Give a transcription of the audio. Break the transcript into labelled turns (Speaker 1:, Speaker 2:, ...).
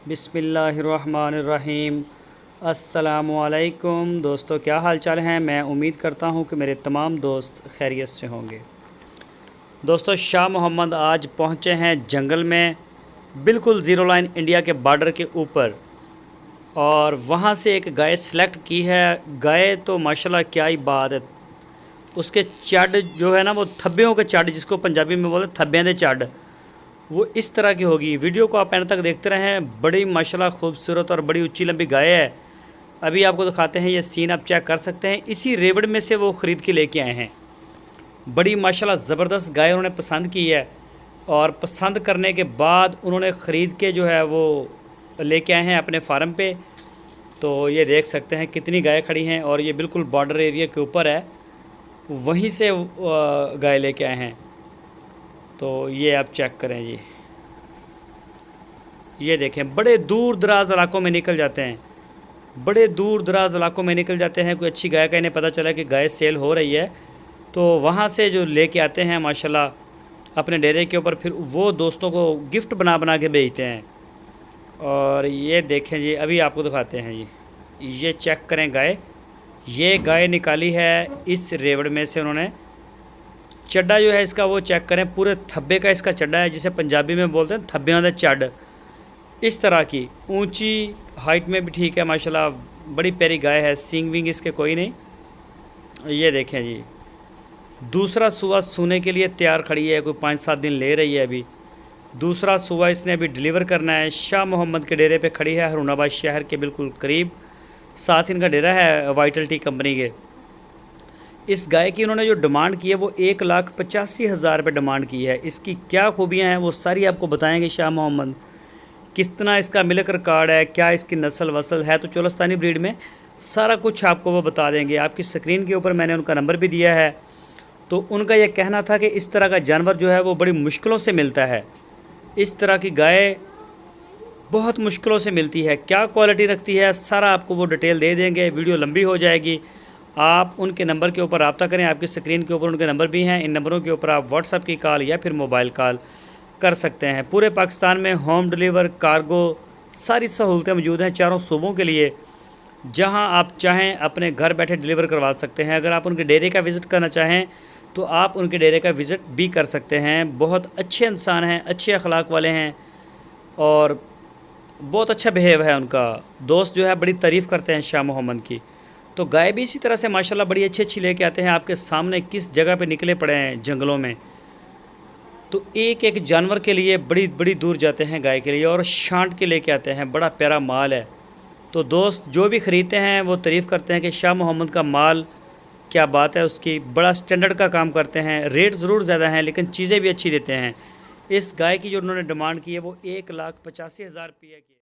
Speaker 1: बिस्मिल्लाहिर्रहमानिर्रहीम। अस्सलामुअलैकुम दोस्तों, क्या हाल चाल हैं। मैं उम्मीद करता हूं कि मेरे तमाम दोस्त खैरियत से होंगे। दोस्तों, शाह मोहम्मद आज पहुंचे हैं जंगल में, बिल्कुल ज़ीरो लाइन इंडिया के बॉर्डर के ऊपर, और वहां से एक गाय सेलेक्ट की है। गाय तो माशाल्लाह क्या ही बात है। उसके चढ़ जो है ना, वो थब्बियों के चढ़, जिसको पंजाबी में बोलते थब्बियां दे चढ़, वो इस तरह की होगी। वीडियो को आप एंड तक देखते रहें। बड़ी माशाल्लाह खूबसूरत और बड़ी ऊंची लंबी गाय है। अभी आपको दिखाते हैं, ये सीन आप चेक कर सकते हैं। इसी रेवड़ में से वो ख़रीद के लेके आए हैं। बड़ी माशाल्लाह ज़बरदस्त गाय उन्होंने पसंद की है, और पसंद करने के बाद उन्होंने ख़रीद के जो है वो लेके आए हैं अपने फार्म पे। तो ये देख सकते हैं कितनी गाय खड़ी हैं, और ये बिल्कुल बॉर्डर एरिया के ऊपर है, वहीं से गाय लेके आए हैं। तो ये आप चेक करें जी, ये देखें, बड़े दूर दराज इलाकों में निकल जाते हैं, बड़े दूर दराज इलाकों में निकल जाते हैं। कोई अच्छी गाय का इन्हें पता चला कि गाय सेल हो रही है, तो वहाँ से जो लेके आते हैं माशाल्लाह अपने डेरे के ऊपर, फिर वो दोस्तों को गिफ्ट बना बना के बेचते हैं। और ये देखें जी, अभी आपको दिखाते हैं जी, ये चेक करें गाय। ये गाय निकाली है इस रेवड़ में से उन्होंने। चड्डा जो है इसका वो चेक करें, पूरे थब्बे का इसका चड्डा है, जिसे पंजाबी में बोलते हैं थब्बियां दे चढ़। इस तरह की ऊंची हाइट में भी ठीक है माशाल्लाह, बड़ी प्यारी गाय है। सींग विंग इसके कोई नहीं। ये देखें जी, दूसरा सुबह सूने के लिए तैयार खड़ी है। कोई 5-7 दिन ले रही है। अभी दूसरा सुबह इसने अभी डिलीवर करना है। शाह मोहम्मद के डेरे पे खड़ी है, हरूनाबाद शहर के बिल्कुल करीब। साथ इनका डेरा है वाइटल कंपनी के। इस गाय की उन्होंने जो डिमांड की है वो 1,85,000 रुपये डिमांड की है। इसकी क्या खूबियाँ हैं वो सारी आपको बताएंगे शाह मोहम्मद। कितना इसका मिल्क रिकॉर्ड है, क्या इसकी नस्ल वसल है, तो चोलस्तानी ब्रीड में सारा कुछ आपको वो बता देंगे। आपकी स्क्रीन के ऊपर मैंने उनका नंबर भी दिया है। तो उनका यह कहना था कि इस तरह का जानवर जो है वो बड़ी मुश्किलों से मिलता है। इस तरह की गाय बहुत मुश्किलों से मिलती है। क्या क्वालिटी रखती है सारा आपको वो डिटेल दे देंगे। वीडियो लंबी हो जाएगी। आप उनके नंबर के ऊपर रब्ता करें। आपकी स्क्रीन के ऊपर उनके नंबर भी हैं। इन नंबरों के ऊपर आप व्हाट्सएप की कॉल या फिर मोबाइल कॉल कर सकते हैं। पूरे पाकिस्तान में होम डिलीवर, कार्गो, सारी सहूलतें मौजूद हैं चारों सूबों के लिए। जहां आप चाहें अपने घर बैठे डिलीवर करवा सकते हैं। अगर आप उनके डेरे का विज़िट करना चाहें तो आप उनके डेरे का विज़िट भी कर सकते हैं। बहुत अच्छे इंसान हैं, अच्छे अखलाक वाले हैं, और बहुत अच्छा बिहेव है उनका। दोस्त जो है बड़ी तारीफ़ करते हैं शाह मोहम्मद की। तो गाय भी इसी तरह से माशाल्लाह बड़ी अच्छी अच्छी लेके आते हैं। आपके सामने किस जगह पे निकले पड़े हैं जंगलों में। तो एक एक जानवर के लिए बड़ी बड़ी दूर जाते हैं गाय के लिए, और छांट के लेके आते हैं। बड़ा प्यारा माल है। तो दोस्त जो भी ख़रीदते हैं वो तारीफ़ करते हैं कि शाह मोहम्मद का माल क्या बात है उसकी, बड़ा स्टैंडर्ड का काम करते हैं। रेट ज़रूर ज़्यादा हैं लेकिन चीज़ें भी अच्छी देते हैं। इस गाय की जो उन्होंने डिमांड की है वो 1,85,000 रुपये की है।